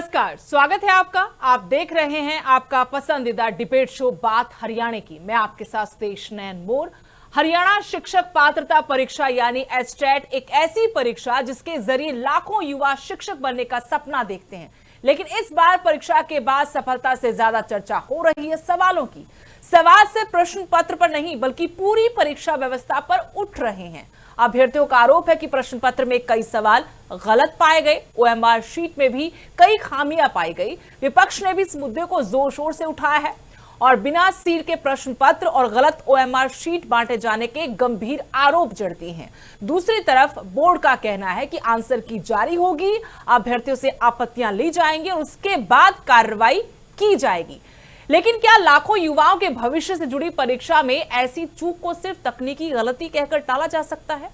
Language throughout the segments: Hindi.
नमस्कार, स्वागत है आपका। आप देख रहे हैं आपका पसंदीदा डिबेट शो बात हरियाणा की। मैं आपके साथ सुदेश नयन मोर। हरियाणा शिक्षक पात्रता परीक्षा यानी एचटेट एक ऐसी परीक्षा जिसके जरिए लाखों युवा शिक्षक बनने का सपना देखते हैं, लेकिन इस बार परीक्षा के बाद सफलता से ज्यादा चर्चा हो रही है सवालों की। सवाल सिर्फ प्रश्न पत्र पर नहीं बल्कि पूरी परीक्षा व्यवस्था पर उठ रहे हैं। अभ्यर्थियों का आरोप है कि प्रश्न पत्र में कई सवाल गलत पाए गए, ओएमआर शीट में भी कई खामियां पाई गई। विपक्ष ने भी इस मुद्दे को जोर शोर से उठाया है और बिना सील के प्रश्न पत्र और गलत ओएमआर शीट बांटे जाने के गंभीर आरोप जड़ते हैं। दूसरी तरफ बोर्ड का कहना है कि आंसर की जारी होगी, अभ्यर्थियों से आपत्तियां ली जाएंगी और उसके बाद कार्रवाई की जाएगी। लेकिन क्या लाखों युवाओं के भविष्य से जुड़ी परीक्षा में ऐसी चूक को सिर्फ तकनीकी गलती कहकर टाला जा सकता है?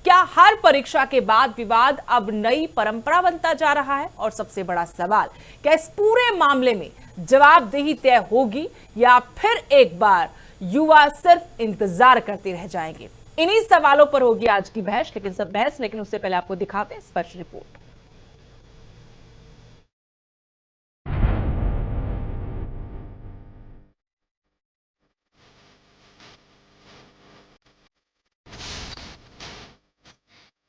क्या हर परीक्षा के बाद विवाद अब नई परंपरा बनता जा रहा है? और सबसे बड़ा सवाल, क्या इस पूरे मामले में जवाबदेही तय होगी या फिर एक बार युवा सिर्फ इंतजार करते रह जाएंगे? इन्हीं सवालों पर होगी आज की बहस। लेकिन उससे पहले आपको दिखाते हैं स्पर्श रिपोर्ट।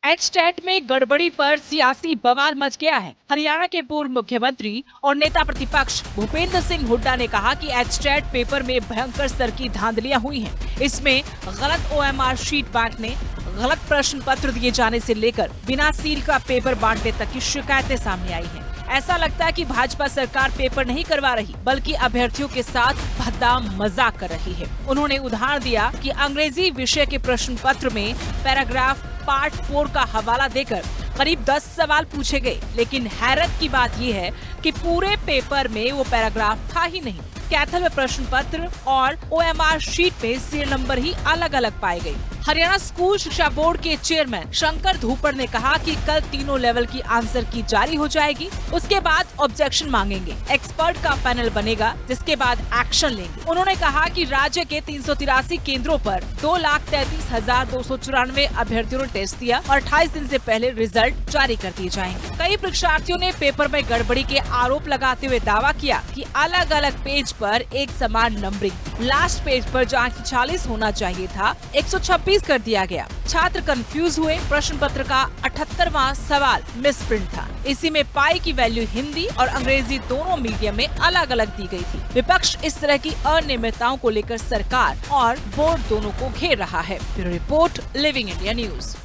एचटेट में गड़बड़ी पर सियासी बवाल मच गया है। हरियाणा के पूर्व मुख्यमंत्री और नेता प्रतिपक्ष भूपेंद्र सिंह हुड्डा ने कहा कि एचटेट पेपर में भयंकर स्तर की धांधलियां हुई हैं। इसमें गलत ओएमआर शीट बांटने, गलत प्रश्न पत्र दिए जाने से लेकर बिना सील का पेपर बांटने तक की शिकायतें सामने आई हैं। ऐसा लगता है कि भाजपा सरकार पेपर नहीं करवा रही बल्कि अभ्यर्थियों के साथ भद्दा मजाक कर रही है। उन्होंने उदाहरण दिया कि अंग्रेजी विषय के प्रश्न पत्र में पैराग्राफ पार्ट 4 का हवाला देकर करीब 10 सवाल पूछे गए, लेकिन हैरत की बात यह है कि पूरे पेपर में वो पैराग्राफ था ही नहीं। कैथल में प्रश्न पत्र और ओएमआर शीट में सीरियल नंबर ही अलग अलग पाए गए। हरियाणा स्कूल शिक्षा बोर्ड के चेयरमैन शंकर धूपर ने कहा कि कल तीनों लेवल की आंसर की जारी हो जाएगी, उसके बाद ऑब्जेक्शन मांगेंगे। एक्सपर्ट का पैनल बनेगा जिसके बाद एक्शन लेंगे। उन्होंने कहा कि राज्य के 383 केंद्रों पर 2,33,294 अभ्यर्थियों ने टेस्ट दिया और 28 दिन से पहले रिजल्ट जारी कर दिए जाएंगे। कई परीक्षार्थियों ने पेपर में गड़बड़ी के आरोप लगाते हुए दावा किया कि अलग अलग पेज पर एक समान नंबरिंग, लास्ट पेज पर जहाँ 40 होना चाहिए था 126 कर दिया गया। छात्र कंफ्यूज हुए। प्रश्न पत्र का 78वां सवाल मिस प्रिंट था। इसी में पाई की वैल्यू हिंदी और अंग्रेजी दोनों मीडियम में अलग अलग दी गई थी। विपक्ष इस तरह की अनियमितताओं को लेकर सरकार और बोर्ड दोनों को घेर रहा है। Bureau report, living India news.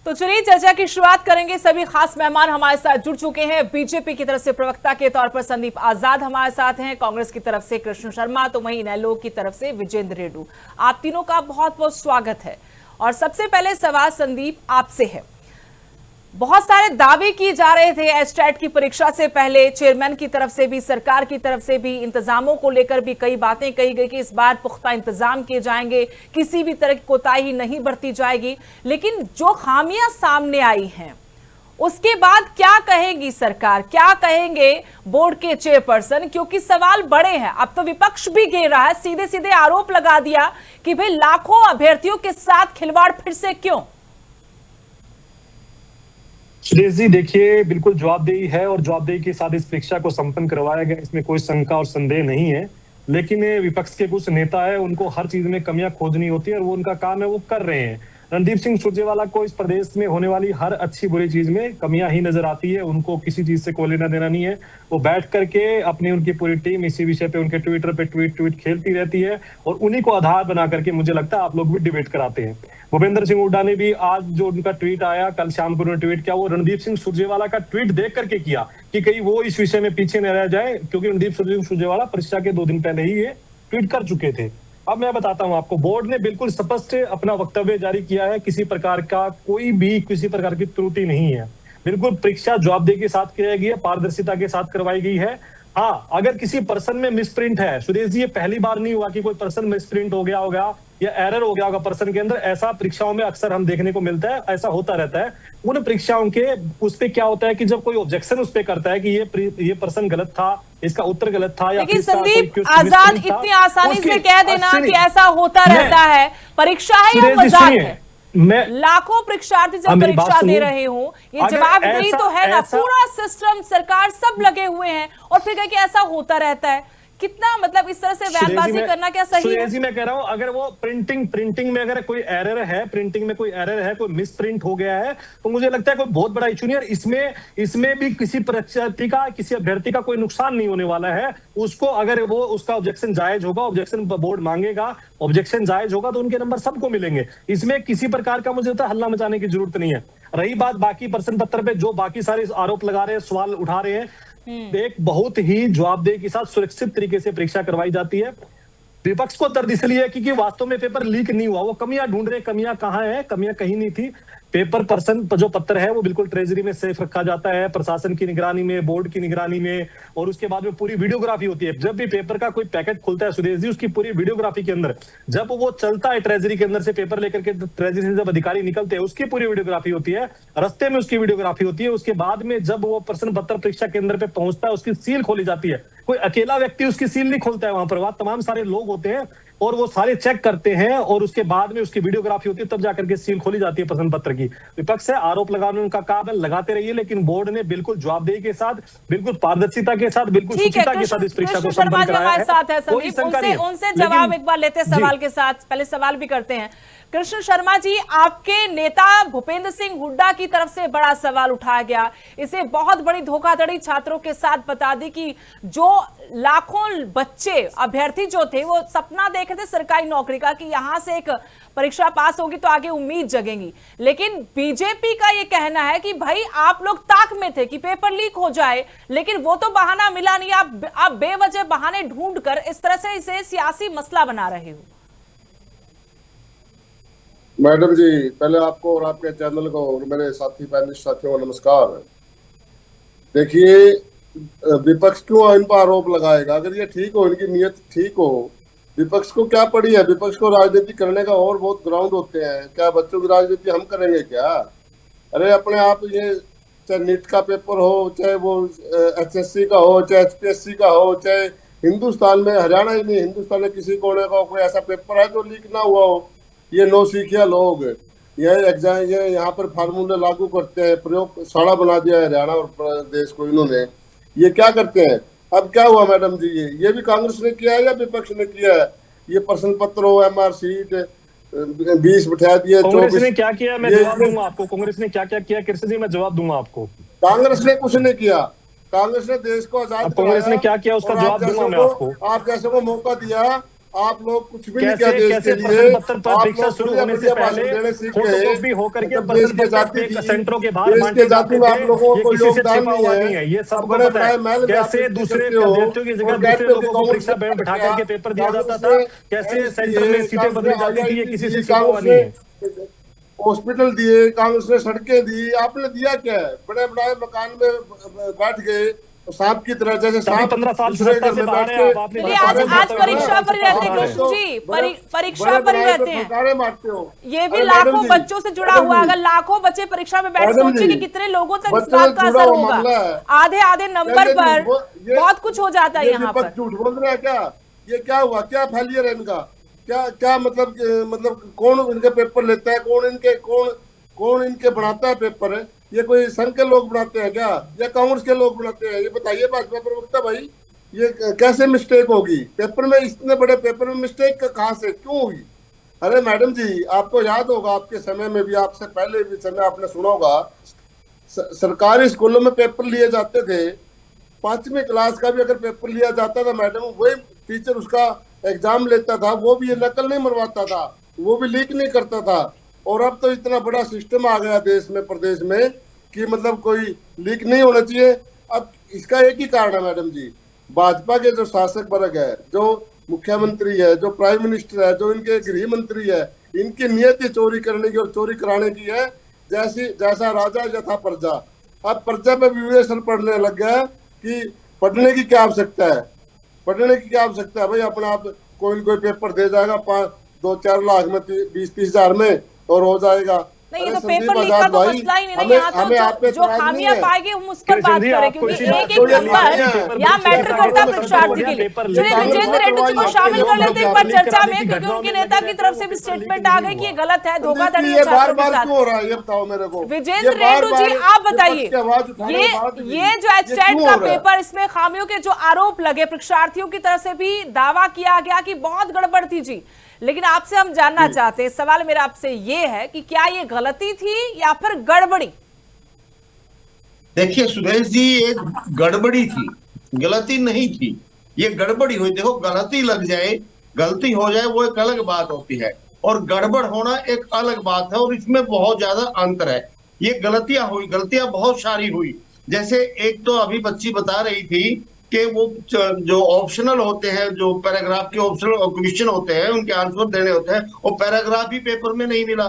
तो चलिए चर्चा की शुरुआत करेंगे। सभी खास मेहमान हमारे साथ जुड़ चुके हैं। बीजेपी की तरफ से प्रवक्ता के तौर पर संदीप आजाद हमारे साथ हैं, कांग्रेस की तरफ से कृष्ण शर्मा, तो वहीं इनेलो की तरफ से विजेंद्र रेड्डी। आप तीनों का बहुत बहुत स्वागत है। और सबसे पहले सवाल संदीप आपसे है। बहुत सारे दावे किए जा रहे थे एचटेट की परीक्षा से पहले, चेयरमैन की तरफ से भी, सरकार की तरफ से भी, इंतजामों को लेकर भी कई बातें कही गई कि इस बार पुख्ता इंतजाम किए जाएंगे, किसी भी तरह की कोताही नहीं बरती जाएगी। लेकिन जो खामियां सामने आई हैं उसके बाद क्या कहेगी सरकार, क्या कहेंगे बोर्ड के चेयरपर्सन? क्योंकि सवाल बड़े हैं। अब तो विपक्ष भी घेर रहा है, सीधे सीधे आरोप लगा दिया कि भाई लाखों अभ्यर्थियों के साथ खिलवाड़ फिर से क्यों? सुरेश जी, देखिए, बिल्कुल जवाबदेही है और जवाबदेही के साथ इस परीक्षा को संपन्न करवाया गया, इसमें कोई शंका और संदेह नहीं है। लेकिन विपक्ष के कुछ नेता है, उनको हर चीज में कमियां खोजनी होती है और वो उनका काम है, वो कर रहे हैं। रणदीप सिंह सुरजेवाला को इस प्रदेश में होने वाली हर अच्छी बुरी चीज में कमियां ही नजर आती है। उनको किसी चीज से कोई लेना देना नहीं है। वो बैठ करके अपनी उनकी पूरी टीम इसी विषय पे उनके ट्विटर पे ट्वीट खेलती रहती है और उन्हीं को आधार बना करके मुझे लगता है आप लोग भी डिबेट कराते हैं। भूपेंद्र सिंह हुड्डा ने भी आज जो उनका ट्वीट आया, कल शाम को उन्होंने ट्वीट किया, वो रणदीप सिंह सुरजेवाला का ट्वीट देख करके किया कि कहीं वो इस विषय में पीछे न रह जाए, क्योंकि रणदीप सिंह सुरजेवाला परीक्षा के 2 दिन पहले ही ये ट्वीट कर चुके थे। अब मैं बताता हूं आपको, बोर्ड ने बिल्कुल स्पष्ट अपना वक्तव्य जारी किया है। किसी प्रकार का किसी प्रकार की त्रुटि नहीं है। बिल्कुल परीक्षा जवाबदेही के साथ की गई है, पारदर्शिता के साथ करवाई गई है। हाँ, अगर किसी पर्सन में मिसप्रिंट है, सुरेश जी, ये पहली बार नहीं हुआ कि कोई पर्सन मिसप्रिंट हो गया होगा या एरर हो गया होगा पर्सन के अंदर। ऐसा परीक्षाओं में अक्सर हम देखने को मिलता है, ऐसा होता रहता है। उन परीक्षाओं के उस पे क्या होता है कि जब कोई ऑब्जेक्शन उस पे करता है कि ये पर्सन गलत था, इसका उत्तर गलत था, या लेकिन संदीप आजाद इतनी आसानी से कह देना कि ऐसा होता रहता है, परीक्षा है या मजाक है? मैं लाखों परीक्षार्थी जब मेरी बात परीक्षा दे सुनिए। रहे हो, ये अगर जवाबदेही तो है ना, ऐसा पूरा सिस्टम सरकार सब लगे हुए हैं और फिर कहे कि ऐसा होता रहता है। कितना मतलब इस तरह से बयानबाजी करना क्या सही है? जी मैं कह रहा हूं, अगर वो प्रिंटिंग में अगर कोई एरर है, प्रिंटिंग में कोई एरर है, कोई मिस प्रिंट हो गया है, तो मुझे लगता है कोई बहुत बड़ा इशू नहीं है। इसमें भी किसी परीक्षार्थी का, किसी अभ्यर्थी का कोई नुकसान नहीं होने वाला है। उसको अगर वो उसका ऑब्जेक्शन जायज होगा, ऑब्जेक्शन बोर्ड मांगेगा, ऑब्जेक्शन जायज होगा, तो उनके नंबर सबको मिलेंगे। इसमें किसी प्रकार का मुझे लगता है हल्ला मचाने की जरूरत नहीं है। रही बात बाकी प्रश्न पत्र पे जो बाकी सारे आरोप लगा रहे हैं, सवाल उठा रहे हैं, एक बहुत ही जवाबदेही के साथ सुरक्षित तरीके से परीक्षा करवाई जाती है। विपक्ष को दर्द इसलिए है क्योंकि वास्तव में पेपर लीक नहीं हुआ। वो कमियां ढूंढ रहे, कमियां कहां है? कमियां कहीं नहीं थी। पेपर पर्सन जो पत्र है वो बिल्कुल ट्रेजरी में सेफ रखा जाता है, प्रशासन की निगरानी में, बोर्ड की निगरानी में, और उसके बाद में पूरी वीडियोग्राफी होती है। जब भी पेपर का कोई पैकेट खुलता है सुरेश जी, उसकी पूरी वीडियोग्राफी के अंदर, जब वो चलता है ट्रेजरी के अंदर से पेपर लेकर के, ट्रेजरी से जब अधिकारी निकलते हैं, उसकी पूरी वीडियोग्राफी होती है, रस्ते में उसकी वीडियोग्राफी होती है। उसके बाद में जब वो प्रश्न पत्र परीक्षा केंद्र पे पहुंचता है, उसकी सील खोली जाती है। कोई अकेला व्यक्ति उसकी सील नहीं खोलता है, वहां पर वहां तमाम सारे लोग होते हैं और वो सारे चेक करते हैं, और उसके बाद में उसकी वीडियोग्राफी होती है, तब जाकर के सील खोली जाती है प्रश्न पत्र की। विपक्ष है आरोप लगाने, उनका काम है, लगाते रहिए, लेकिन बोर्ड ने बिल्कुल जवाबदेही के साथ, बिल्कुल पारदर्शिता के साथ, बिल्कुल शुचिता के साथ इस परीक्षा को संपन्न कराया है। साथ है संदीप, उनसे जवाब एक बार लेते सवाल के साथ, पहले सवाल भी करते हैं। कृष्ण शर्मा जी, आपके नेता भूपेंद्र सिंह हुड्डा की तरफ से बड़ा सवाल उठाया गया, इसे बहुत बड़ी धोखाधड़ी छात्रों के साथ बता दी कि जो लाखों बच्चे अभ्यर्थी जो थे वो सपना देख रहे थे सरकारी नौकरी का कि यहां से एक परीक्षा पास होगी तो आगे उम्मीद जगेगी, लेकिन बीजेपी का ये कहना है कि भाई आप लोग ताक में थे कि पेपर लीक हो जाए, लेकिन वो तो बहाना मिला नहीं, आप बेवजह बहाने ढूंढकर इस तरह से इसे सियासी मसला बना रहे हो। मैडम जी, पहले आपको और आपके चैनल को और मेरे साथी पैनलिस्ट साथियों को नमस्कार। देखिए, विपक्ष क्यों इन पर आरोप लगाएगा? अगर ये ठीक हो, इनकी नीयत ठीक हो, विपक्ष को क्या पड़ी है? विपक्ष को राजनीति करने का और बहुत ग्राउंड होते हैं। क्या बच्चों की राजनीति हम करेंगे क्या? अरे अपने आप, ये चाहे नीट का पेपर हो, चाहे वो एसएससी का हो, चाहे एचपीएससी का हो, चाहे हिंदुस्तान में, हरियाणा ही नहीं, हिंदुस्तान में किसी कोने का कोई ऐसा पेपर है जो लीक ना हुआ हो। ये नौसिखिया लोग ये एग्जाम, ये यहाँ पर फार्मूले लागू करते हैं, प्रयोगशाला बना दिया है हरियाणा और प्रदेश को इन्होंने। ये क्या करते हैं? अब क्या हुआ मैडम जी, ये भी कांग्रेस ने किया है या विपक्ष ने किया है? ये प्रश्न पत्र हो, एमआर सीट 20 बिठा दिए, कांग्रेस ने क्या किया? मैं जवाब दूंगा आपको। कांग्रेस ने क्या क्या किया कृष्ण जी, मैं जवाब दूंगा आपको। कांग्रेस ने कुछ नहीं किया। कांग्रेस ने देश को आजाद, कांग्रेस ने क्या किया उसका जवाब दूंगा मैं आपको। आप जैसे को मौका दिया, आप लोग कुछ भी नहीं किया देश के लिए। परीक्षा शुरू होने से पहले फोटोकॉपी होकर के सेंटरों के बाहर बांटे जाते थे। आप लोगों को योगदान नहीं है, ये सबको पता है। कैसे दूसरे अभ्यर्थियों की जगह दूसरे लोगों को परीक्षा में बिठा करके पेपर दिया जाता था, कैसे सेंटर में सीटें बदली जाती थी, ये किसी से छिपा हुआ नहीं है। हॉस्पिटल दिए, कांग्रेस ने सड़कें दी, आपने दिया क्या है? बड़े बड़े मकान में बैठ गए सांप की तरह, जैसे सांप 15 साल से सत्ता से बाहर है। आज परीक्षा पर रहते हैं कृष्ण जी, परीक्षा पर रहते हैं, मारते हो। ये भी लाखों बच्चों से जुड़ा हुआ। अगर लाखों बच्चे परीक्षा में बैठ, सोचिए कि कितने लोगों तक इस बात का असर होगा। आधे नंबर पर बहुत कुछ हो जाता है यहाँ पर। झूठ बोल रहे हैं क्या? ये क्या हुआ? क्या फेलियर है इनका? क्या मतलब कौन इनके पेपर लेता है? कौन इनके बनाता है पेपर? ये कोई संघ के लोग बनाते हैं क्या, या कांग्रेस के लोग बनाते हैं? ये बताइए भाजपा प्रवक्ता भाई, ये कैसे मिस्टेक होगी पेपर में? इतने बड़े पेपर में मिस्टेक कहाँ से, क्यों हुई? अरे मैडम जी, आपको याद होगा, आपके समय में भी, आपसे पहले भी समय आपने सुना होगा, सरकारी स्कूलों में पेपर लिए जाते थे। 5वीं क्लास का भी अगर पेपर लिया जाता था मैडम, वही टीचर उसका एग्जाम लेता था, वो भी ये नकल नहीं मरवाता था, वो भी लीक नहीं करता था। और अब तो इतना बड़ा सिस्टम आ गया देश में, प्रदेश में, कि मतलब कोई लीक नहीं होना चाहिए। अब इसका एक ही कारण है मैडम जी, भाजपा के जो शासक वर्ग है, जो मुख्यमंत्री है, जो प्राइम मिनिस्टर है, जो इनके गृह मंत्री है, इनकी नियत ही चोरी करने की और चोरी कराने की है। जैसा राजा यथा प्रजा। अब प्रजा पे भी असर पड़ने लग गया कि पढ़ने की क्या आवश्यकता है, पढ़ने की क्या आवश्यकता है भाई? अपने आप कोई पेपर दे जाएगा 2-4 लाख में, 20-30 हजार में, और हो जाएगा। नहीं, ये अरे तो पेपर संदीप लीक का आजाद तो भाई, मसला ही नहीं है। हमें यहाँ तो आप पे जो एतराज नहीं खामियां है। पाएंगे हम उस पर बात कृष्ण जी, करें, आपको क्योंकि इसी बात एक को एक लेकर नंबर के यहाँ पेपर मैटर लीक करता है का परीक्षार्थी के लिए। पेपर चलिए लीक विजेंद्र का रेड्डी जी को आपके शामिल लोग कर लेते हैं एक बार लीक चर्चा कराने में, की क्योंकि घटनाओं उनके में नेता लगे की रहते तरफ हैं, से भी वो पेपर स्टेटमेंट लीक आ नहीं गई कि ये हुआ। गलत है, धोखाधड़ी संदीप जी, है ये बार छात्रों के बार साथ। क्यों हो रहा है, ये बताओ मेरे को। विजेंद्र ये बार रेड्डी जी बार आप बताइए, विपक्ष की आवाज उठाने ये के बाद भी ये जो एचटेट क्यों का हो रहा है? पेपर, इसमें खामियों के जो आरोप लगे परीक्षार्थियों की तरफ से भी दावा किया गया कि बहुत गड़बड़ थी जी, लेकिन आपसे हम जानना चाहते हैं, सवाल मेरा आपसे ये है कि क्या ये गलती थी या फिर गड़बड़ी? देखिए सुदेश जी, ये गड़बड़ी थी, गलती नहीं थी, ये गड़बड़ी हुई। देखो, गलती लग जाए, गलती हो जाए वो एक अलग बात होती है, और गड़बड़ होना एक अलग बात है, और इसमें बहुत ज्यादा अंतर है। ये गलतियां हुई, गलतियां बहुत सारी हुई। जैसे एक तो अभी बच्ची बता रही थी कि वो जो ऑप्शनल होते हैं, जो पैराग्राफ के ऑप्शनल क्वेश्चन होते हैं, उनके आंसर देने होते हैं, वो पैराग्राफ ही पेपर में नहीं मिला।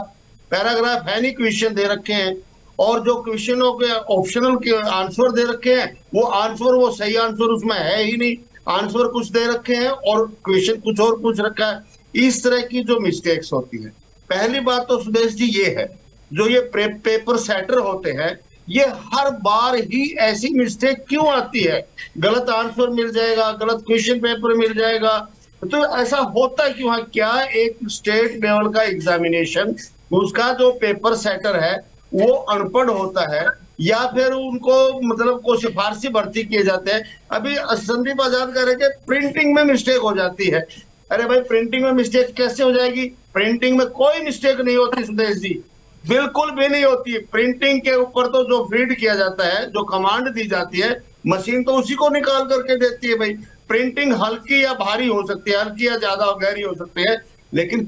पैराग्राफ है नहीं, क्वेश्चन दे रखे हैं, और जो क्वेश्चनों के ऑप्शनल के आंसर दे रखे हैं, वो आंसर, वो सही आंसर उसमें है ही नहीं। आंसर कुछ दे रखे हैं और क्वेश्चन कुछ और पूछ रखा है। इस तरह की जो मिस्टेक्स होती है, पहली बात तो सुदेश जी ये है, जो ये पेपर सेटर होते हैं, ये हर बार ही ऐसी मिस्टेक क्यों आती है? गलत आंसर मिल जाएगा, गलत क्वेश्चन पेपर मिल जाएगा, तो ऐसा होता क्यों है? क्या एक स्टेट लेवल का एग्जामिनेशन, उसका जो पेपर सेटर है वो अनपढ़ होता है, या फिर उनको मतलब को सिफारशी भर्ती किए जाते हैं? अभी संदीप आजाद कह रहे कि प्रिंटिंग में मिस्टेक हो जाती है। अरे भाई, प्रिंटिंग में मिस्टेक कैसे हो जाएगी? प्रिंटिंग में कोई मिस्टेक नहीं होती सुदेश जी, बिल्कुल भी नहीं होती। प्रिंटिंग के ऊपर तो जो फीड किया जाता है, जो कमांड दी जाती है, मशीन तो उसी को निकाल करके देती है। भाई, प्रिंटिंग हल्की या भारी हो सकती है, हल्की या ज्यादा गहरी हो सकती है, लेकिन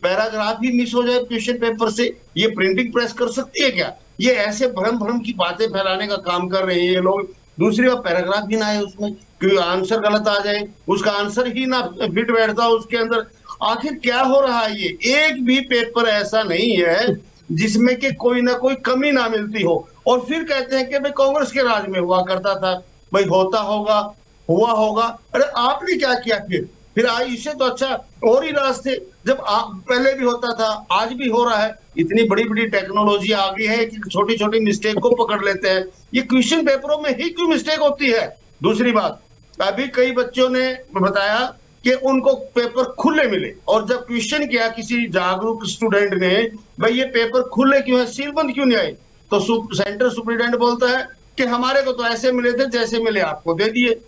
पैराग्राफ ही मिस हो जाए क्वेश्चन पेपर से, ये प्रिंटिंग प्रेस कर सकती है क्या? ये ऐसे भ्रम भ्रम की बातें फैलाने का काम कर रहे हैं ये लोग। दूसरी बात, पैराग्राफ ही ना है उसमें, क्योंकि आंसर गलत आ जाए, उसका आंसर ही ना फिट बैठता उसके अंदर। आखिर क्या हो रहा है? ये एक भी पेपर ऐसा नहीं है जिसमें कि कोई ना कोई कमी ना मिलती हो, और फिर कहते हैं कि भाई कांग्रेस के राज में हुआ करता था। भाई होता होगा, हुआ होगा। अरे आपने क्या किया फिर आज? इससे तो अच्छा और ही रास्ते, जब पहले भी होता था, आज भी हो रहा है। इतनी बड़ी बड़ी टेक्नोलॉजी आ गई है कि छोटी छोटी मिस्टेक को पकड़ लेते हैं। ये क्वेश्चन पेपरों में ही क्यों मिस्टेक होती है? दूसरी बात, अभी कई बच्चों ने बताया कि उनको पेपर खुले मिले, और जब क्वेश्चन किया किसी जागरूक स्टूडेंट ने, भाई ये पेपर खुले क्यों है, सीलबंद क्यों नहीं आए, तो सेंटर सुप्रिटेंडेंट बोलता है कि हमारे को तो ऐसे मिले थे जैसे मिले आपको दे दिए।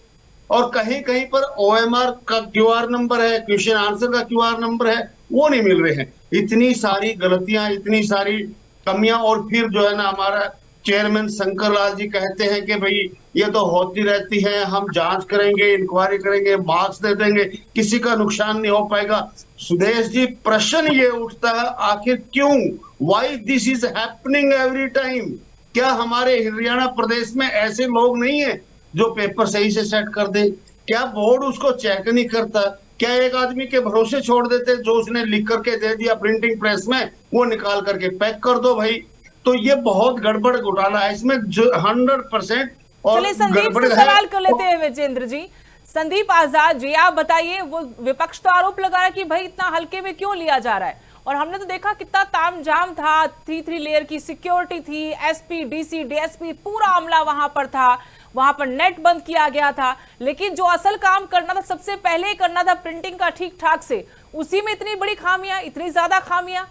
और कहीं कहीं पर OMR का QR नंबर है, क्वेश्चन आंसर का QR नंबर है, वो नहीं मिल रहे हैं। इतनी सारी गलतियां, इतनी सारी कमियां, और फिर जो है ना, हमारा चेयरमैन शंकर लाल जी कहते हैं कि भाई ये तो होती रहती है, हम जांच करेंगे, इंक्वायरी करेंगे, मार्क्स दे देंगे, किसी का नुकसान नहीं हो पाएगा। सुदेश जी, प्रश्न ये उठता है, आखिर क्यों? Why this is happening every time? क्या हमारे हरियाणा प्रदेश में ऐसे लोग नहीं है जो पेपर सही से सेट कर दे? क्या बोर्ड उसको चेक नहीं करता? क्या एक आदमी के भरोसे छोड़ देते, जो उसने लिख करके दे दिया प्रिंटिंग प्रेस में, वो निकाल करके पैक कर दो भाई? तो ये बहुत गड़बड़ घोटाला है, इसमें 100% और चलिए संदीप से सवाल कर लेते हैं विजेंद्र जी। संदीप आजाद जी, आप बताइए, वो विपक्ष तो आरोप लगा रहा है कि भाई इतना हल्के में क्यों लिया जा रहा है, और हमने तो देखा कितना तामझाम था, 3 लेयर की सिक्योरिटी थी, SP, DC, DSP पूरा अमला वहां पर था, वहां पर नेट बंद किया गया था, लेकिन जो असल काम करना था, सबसे पहले करना था प्रिंटिंग का ठीक ठाक से, उसी में इतनी बड़ी खामियां, इतनी ज्यादा खामियां।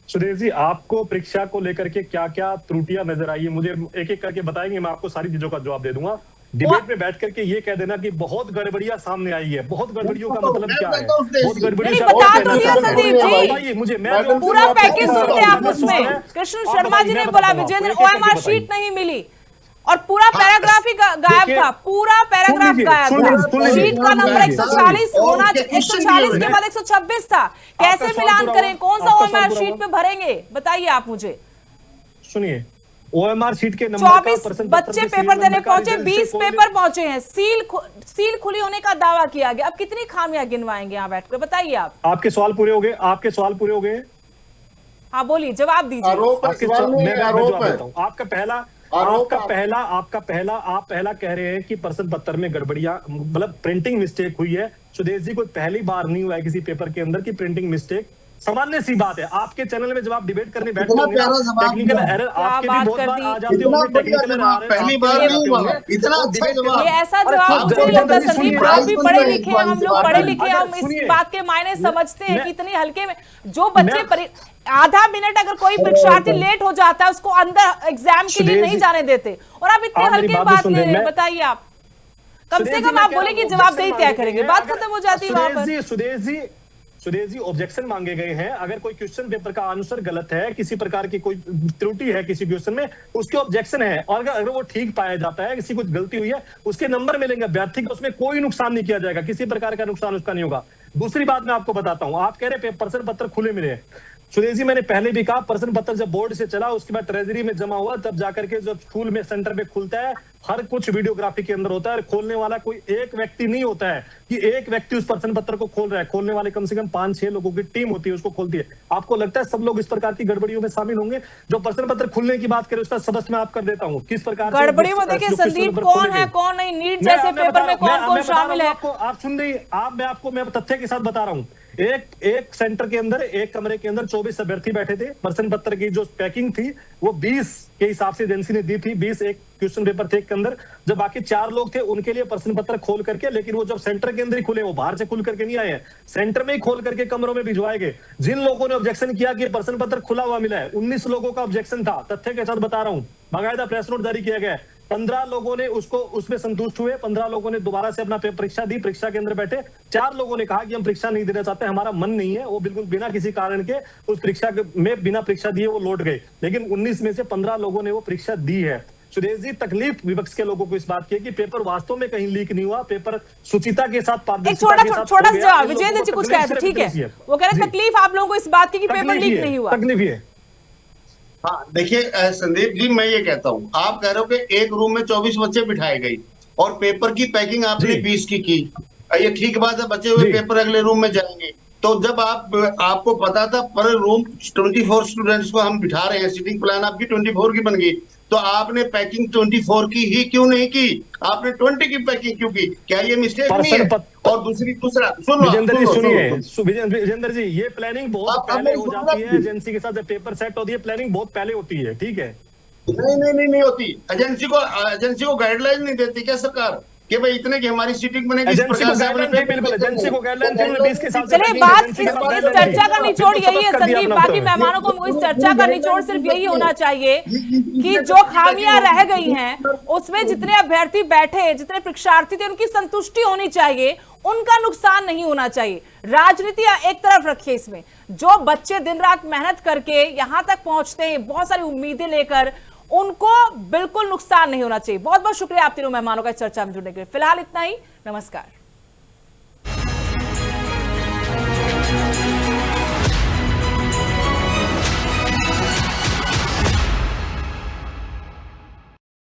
सुदेश जी, आपको परीक्षा को लेकर के क्या क्या त्रुटियां नजर आई है, मुझे एक एक करके बताएंगे, मैं आपको सारी चीजों का जवाब दे दूंगा। डिबेट में बैठ करके ये कह देना कि बहुत गड़बड़ियां सामने आई है, बहुत गड़बड़ियों का मतलब क्या है? बहुत गड़बड़ियां बताइए मुझे, मैं पूरा पैकेज सुनते आप उसमें। कृष्ण शर्मा जी ने बोला विजेंद्र OMR शीट नहीं मिली, और पूरा पैराग्राफ ही गायब था, पूरा पैराग्राफ गायब था। शीट का नंबर 140 होना, 140 के बाद 126 था। कैसे मिलान करें? कौन सा OMR शीट पे भरेंगे, बताइए आप मुझे। सुनिए, OMR शीट के नंबर 24 बच्चे पेपर देने पहुंचे, 20 पेपर पहुंचे हैं, सील खुली होने का दावा किया गया। अब कितनी खामियां गिनवाएंगे यहाँ बैठकर, बताइए आप। आपके सवाल पूरे हो गए? आपके सवाल पूरे हो गए? हाँ बोलिए, जवाब दीजिए। आप पहला कह रहे हैं कि प्रश्न पत्र में गड़बड़ियां, मतलब प्रिंटिंग मिस्टेक हुई है। सुदेश जी, कोई पहली बार नहीं हुआ है किसी पेपर के अंदर कि प्रिंटिंग मिस्टेक सामान्य सी बात है। आपके चैनल में जब आप डिबेट करने बैठते इतना होंगे प्यारा जवाब टेक्निकल दिया। एरर क्या आपके भी बात बहुत कर बार दी। आ जाते इतना होंगे, बढ़िया टेक्निकल जवाब एरर पहली आपके बार भी नहीं आते हुआ होंगे। है। इतना और अच्छा डिबेट जवाब। ये ऐसा अरे जवाब सुन- मुझे नहीं लगता सुनिए, संदीप, सुनिए, आप भी पढ़े सुनिए, लिखे हैं, हम लोग सुनिए, पढ़े लिखे हैं, हम सुनिए, इस बात के मायने समझते हैं मैं- कि इतनी हल्के में जो बच्चे आधा मिनट अगर कोई परीक्षार्थी लेट हो जाता है उसको अंदर एग्जाम के लिए नहीं जाने देते, और आप इतने आप मेरी हल्के बात भी बात सुन ले रहे रहे हैं। हैं। बताइए आप, कम से सुदेश कम जी, मैं आप कह बोले रहा कि हूं, जवाबदेही objection तय मांगे करेंगे, गए बात हैं। खत्म हो जाती है वहां पर। सुदेश जी ऑब्जेक्शन मांगे गए हैं। अगर कोई क्वेश्चन पेपर का आंसर गलत है, किसी प्रकार की कोई त्रुटि है किसी क्वेश्चन में, उसके ऑब्जेक्शन है, और अगर वो ठीक पाया जाता है, किसी कुछ गलती हुई है, उसके नंबर मिलेंगे अभ्यर्थी को, उसमें कोई नुकसान नहीं किया जाएगा, किसी प्रकार का नुकसान उसका नहीं होगा। दूसरी बात मैं आपको बताता हूं, आप कह रहे प्रश्न पत्र खुले मिले हैं। सुरेश जी, मैंने पहले भी कहा, प्रश्न पत्र जब बोर्ड से चला उसके बाद ट्रेजरी में जमा हुआ, तब जाकर के जब स्कूल में सेंटर पे खुलता है, हर कुछ वीडियोग्राफी के अंदर होता है, और खोलने वाला कोई एक व्यक्ति नहीं होता है कि एक व्यक्ति उस प्रश्न पत्र को खोल रहा है। खोलने वाले कम से कम 5-6 लोगों की टीम होती है, उसको खोलती है। आपको लगता है सब लोग इस प्रकार की गड़बड़ियों में शामिल होंगे? जो प्रश्न पत्र खुलने की बात करें उसका सबक मैं आप कर देता हूँ, किस प्रकार से गड़बड़ियों में देखिए जो क्वेश्चन संदीप, पेपर कौन खोले है गए। कौन नहीं, नीट मैं जैसे पेपर में कौन कौन शामिल है। आपको आप सुन रही, मैं तथ्य के साथ बता रहा हूँ। एक सेंटर के अंदर, एक कमरे के अंदर 24 अभ्यर्थी बैठे थे। प्रश्न पत्र की जो पैकिंग थी वो 20 के हिसाब से एजेंसी ने दी थी। 20 एक क्वेश्चन पेपर थे के अंदर। जब बाकी 4 लोग थे उनके लिए प्रश्न पत्र खोल करके, लेकिन वो जब सेंटर के अंदर ही खुले, वो बाहर से खुल करके नहीं आए हैं, सेंटर में ही खोल करके कमरों में भिजवाए गए। जिन लोगों ने ऑब्जेक्शन किया कि प्रश्न पत्र खुला हुआ मिला है, 19 लोगों का ऑब्जेक्शन था। तथ्य के साथ बता रहा हूं, बाकायदा प्रेस नोट जारी किया गया है। 15 लोगों ने उसमें संतुष्ट हुए, 15 लोगों ने दोबारा से अपना परीक्षा दी, परीक्षा के अंदर बैठे। 4 लोगों ने कहा कि हम परीक्षा नहीं देना चाहते, हमारा मन नहीं है, वो बिल्कुल बिना किसी कारण के उस परीक्षा में बिना परीक्षा दिए वो लौट गए। लेकिन 19 में से 15 लोगों ने वो परीक्षा दी है। सुरेश जी, तकलीफ विपक्ष के लोगों को इस बात की है कि पेपर वास्तव में कहीं लीक नहीं हुआ, पेपर सुचिता के साथ, एक छोटा सा जवाब विजेंद्र जी कुछ कह रहे थे, ठीक है, वो कह रहे तकलीफ आप लोगों को इस बात की कि पेपर लीक नहीं हुआ। तकलीफ ये। हाँ देखिए संदीप जी, मैं ये कहता हूँ, आप कह रहे हो कि एक रूम में 24 बच्चे बिठाए गए और पेपर की पैकिंग आपने 20 की ये ठीक बात है, बचे हुए पेपर अगले रूम में जाएंगे। तो जब आपको पता था पर रूम 24 स्टूडेंट्स को हम बिठा रहे हैं, सीटिंग प्लान आपकी 24 की बन गई, तो आपने पैकिंग 24 की ही क्यों नहीं की? आपने 20 की पैकिंग क्यों की? क्या ये मिस्टेक नहीं है? और दूसरा विजेंद्र जी सुनिए, विजेंद्र जी, ये प्लानिंग बहुत पहले हो जाती है एजेंसी के साथ। जब पेपर सेट होती है प्लानिंग बहुत पहले होती है, ठीक है? नहीं होती। एजेंसी को गाइडलाइन नहीं देती क्या सरकार कि भाई इतने की हमारी सीटिंग बनेगी? एजेंसी को गाइडलाइन थी, बिल्कुल एजेंसी को गाइडलाइन थी 20 के साथ। चलिए, बात इस चर्चा का निचोड़ यही है संदीप, बाकी मेहमानों को इस चर्चा का निचोड़ सिर्फ यही होना चाहिए कि जो खामियां रह गई हैं उसमें जितने अभ्यर्थी बैठे, जितने परीक्षार्थी थे, उनकी संतुष्टि होनी चाहिए, उनका नुकसान नहीं होना चाहिए। राजनीति एक तरफ रखिए, इसमें जो बच्चे दिन रात मेहनत करके यहां तक पहुंचते हैं, बहुत सारी उम्मीदें लेकर, उनको बिल्कुल नुकसान नहीं होना चाहिए। बहुत बहुत शुक्रिया आप तीनों मेहमानों का चर्चा में जुड़ने के लिए। फिलहाल इतना ही, नमस्कार।